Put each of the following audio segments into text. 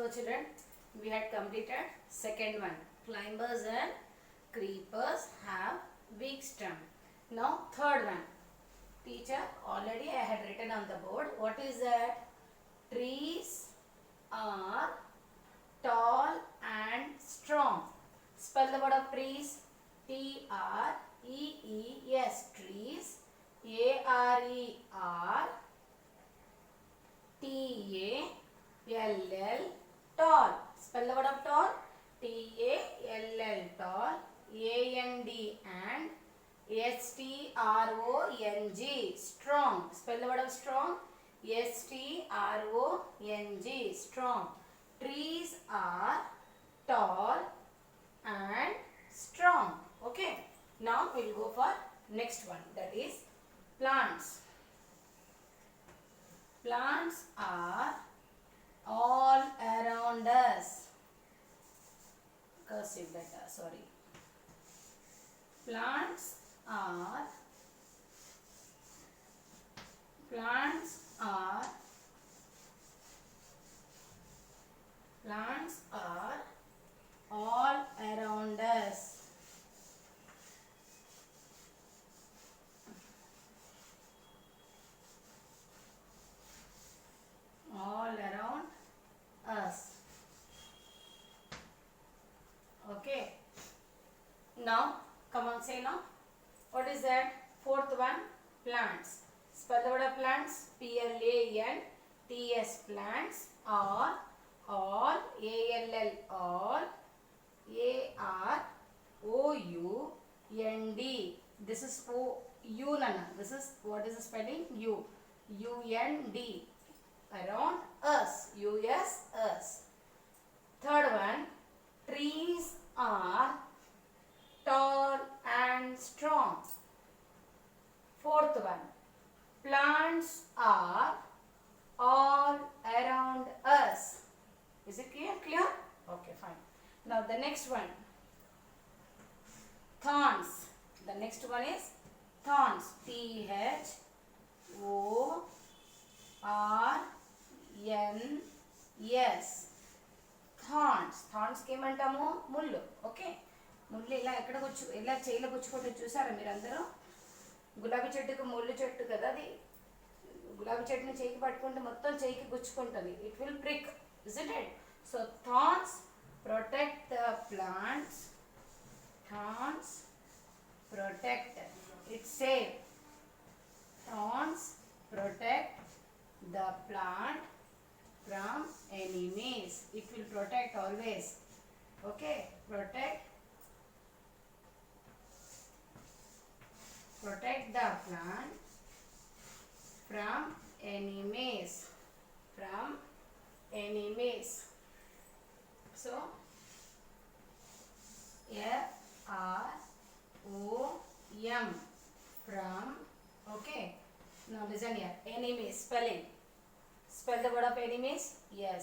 So children, we had completed second one. Climbers and creepers have weak stem. Now third one. Teacher, already I had written on the board. What is that? Trees are tall and strong. Spell the word of trees. T-R-E-E-S. Trees. A-R-E-R. T-A-L-L. Tall. Spell the word of tall. T-A-L-L. Tall. A-N-D and S-T-R-O-N-G. Strong. Spell the word of strong. S-T-R-O-N-G. Strong. Trees are tall and strong. Okay. Now we will go for next one. That is plants. Plants are all around us. Cursive letter, sorry. Plants are all around us. All around us. Okay. Now, come on, say now. What is that? Fourth one, plants. Spell the word of plants. P-L-A-N-T-S. Plants are all. A-L-L. All. A-R-O-U-N-D. This is O-U, Nana. This is, what is the spelling? U. U-N-D. Around us. U-S, us. Third one, trees are tall and strong. Fourth one, plants are all around us. Is it clear? Clear? Okay, fine. Now the next one, thorns. The next one is thorns. T-H-O-R-N-S. Thorns. థార్న్స్కి ఏమంటాము? ముళ్ళు. Okay, ముళ్ళు ఇలా ఎక్కడ ఇలా చేయిలో గుచ్చుకుంటే చూసారా మీరందరూ? గులాబీ చెట్టుకు ముళ్ళు చెట్టు కదా అది. గులాబీ చెట్టుని చేయికి పట్టుకుంటే మొత్తం చేయికి గుచ్చుకుంటుంది. It will prick, isn't it? So thorns protect the plants. Thorns protect. It's safe. Thorns protect the plant from enemies. It will protect always. Okay, protect the plant from enemies. From enemies. So F-R-O-M. From. Okay, now listen here. Enemies spelling. Spell the word of enemies. Yes.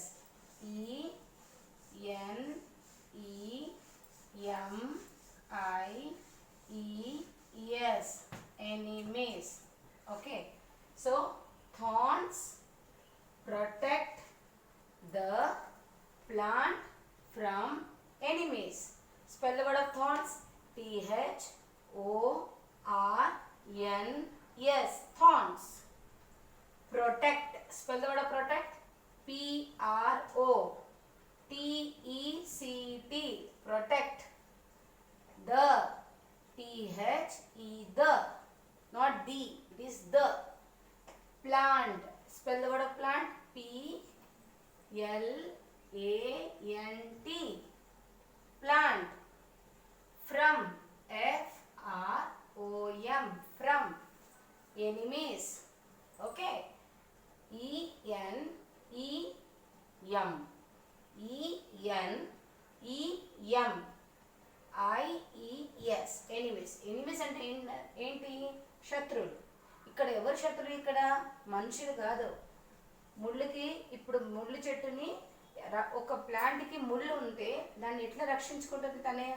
E-N-E-M-I-E-S. Enemies. Okay. So thorns protect the plant from enemies. Spell the word of thorns. T-H-O-R-N-S. Thorns. Protect. Spell the word of protect. P-R-O-T-E-C-T. Protect. The. T-H-E. The. Not the. It is the. Plant. Spell the word of plant. P-L-A-N-T. Plant. From. F-R-O-M. From. Enemies. Okay. E-N-E-M. E-N-E-M. I-E-S. Enemies. Enemies అంటే ఏంటి? శత్రువులు. ఇక్కడ ఎవరు శత్రువులు? ఇక్కడ మనుషులు కాదు. ముళ్ళుకి, ఇప్పుడు ముళ్ళు చెట్టుని, ఒక ప్లాంట్కి ముళ్ళు ఉంటే దాన్ని ఎట్లా రక్షించుకుంటుంది తనే?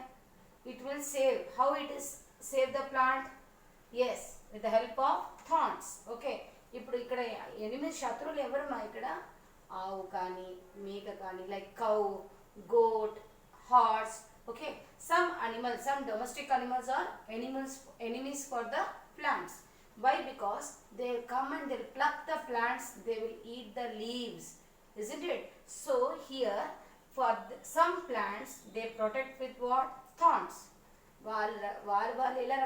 It will save. How it is save the plant? Yes, with the help of thorns. Okay, ఇప్పుడు ఇక్కడ ఎనిమిది శత్రువులు ఎవరమ్మా? ఇక్కడ ఆవు కానీ మేక కానీ like cow goat horse. Okay, some animals, some domestic animals are enemies for the plants. Why? Because they come and they will pluck the plants, they will eat the leaves, isn't it? So here for some plants they protect with what? Thorns. వాళ్ళు ఎలా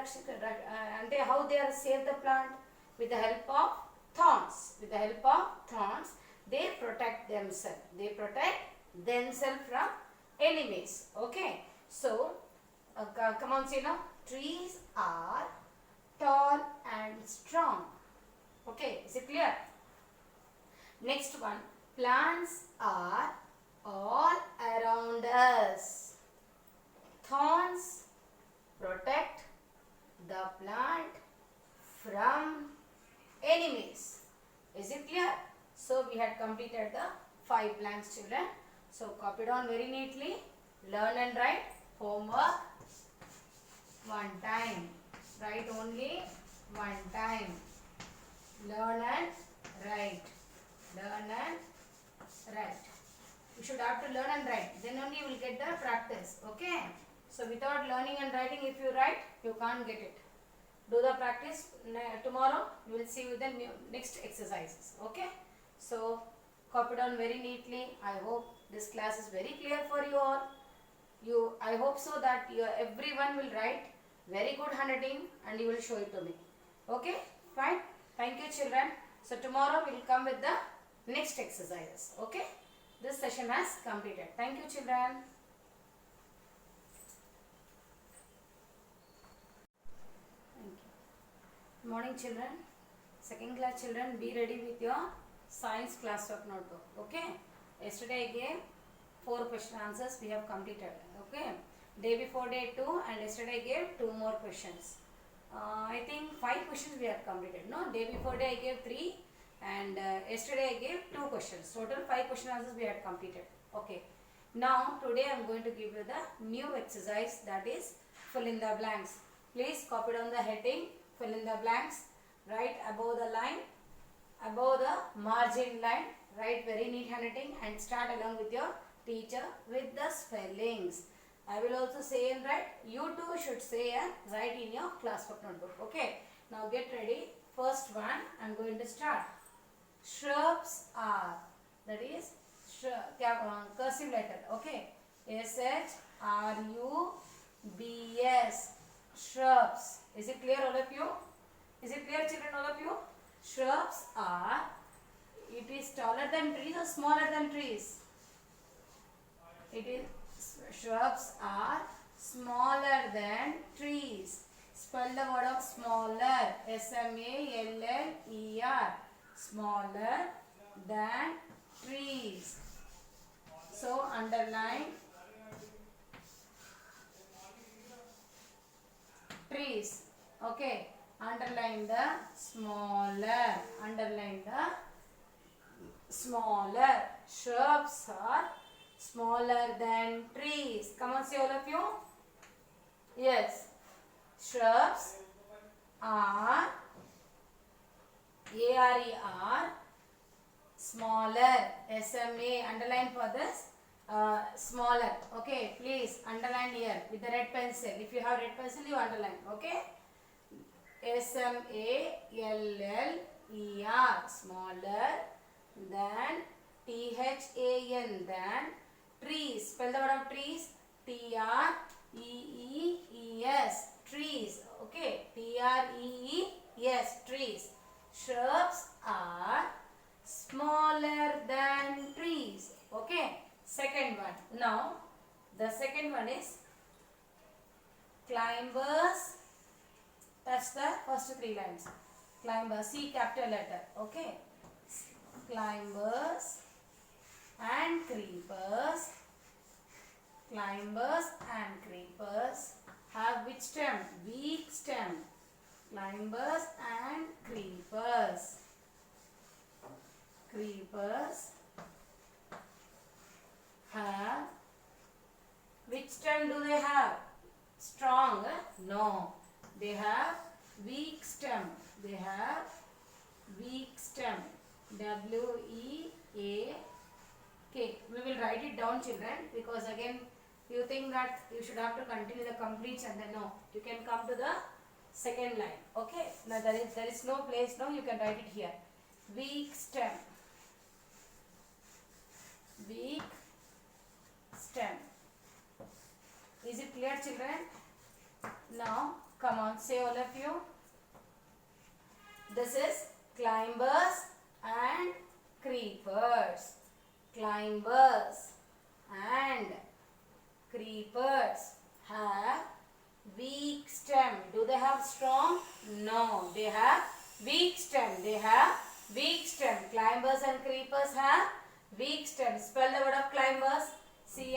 అంటే how they are save the plant? With the help of thorns. With the help of thorns they protect themselves from enemies. Okay, so come on, see now, trees are tall and strong. Okay, is it clear? Next one, plants are all around us. Thorns protect the plant from enemies. Is it clear? So we had completed the 5 plants, children. So copy down very neatly. Learn and write. Homework 1 time. Write only 1 time. Learn and write. Learn and write. You should have to learn and write. Then only you will get the practice. Okay? So without learning and writing, if you write, you can't get it. Do the practice. Tomorrow we will see with the next exercises. Okay? So copy down very neatly. I hope this class is very clear for you all. I hope so that everyone will write very good handwriting and you will show it to me. Okay, fine. Thank you, children. So tomorrow we will come with the next exercises. Okay, this session has completed. Thank you, children. Thank you. Good morning, children. Second class children, be ready with your science classwork notebook. Okay, yesterday I gave 4 question answers we have completed. Okay, day before day 2 and yesterday I gave 2 more questions. I think 5 questions we have completed. No, day before day I gave 3 and yesterday I gave 2 questions. Total 5 question answers we had completed. Okay, now today I am going to give you the new exercise, that is fill in the blanks. Please copy down the heading, fill in the blanks, write above the line, above the margin line, write very neat handwriting and start along with your teacher with the spellings. I will also say and write. You too should say and write in your classwork notebook. Okay, now get ready. First one, I am going to start. Shrubs are, that is cursive letter. Okay, SHRUBS, shrubs. Is it clear, all of you? Is it clear, children, all of you? Shrubs are, it is taller than trees or smaller than trees? It is, shrubs are smaller than trees. Spell the word of smaller. SMALLER. Smaller than trees. So underline trees. Okay, underline the smaller. Underline the smaller. Shrubs are smaller than trees. Come on, say all of you. Yes, shrubs are ARER smaller. SMA, underline for this smaller. Okay, please underline here with the red pencil. If you have red pencil, you underline. Okay, SMALLER, smaller than THAN, than trees. Spell the word of trees. TREES, trees. Okay, TREES, trees. Shrubs are smaller than trees. Okay, second one. Now the second one is climbers. Touch the first 3 lines. Climbers, C capital letter. Okay, climbers and creepers. Climbers and creepers have which stem? Weak stem. Climbers and creepers. Creepers have, which stem do they have? Strong? No, they have weak stem. They have weak stem. WEAK down, children, because again you think that you should have to continue the complete sentence. No, you can come to the second line. Okay, now there is no place now, you can write it here. Weak stem. Weak stem. Is it clear, children? Now come on, say all of you. This is climbers and creepers. Climbers and creepers have weak stem. Do they have strong? No, they have weak stem. They have weak stem. Climbers and creepers have weak stem. Spell the word of climbers.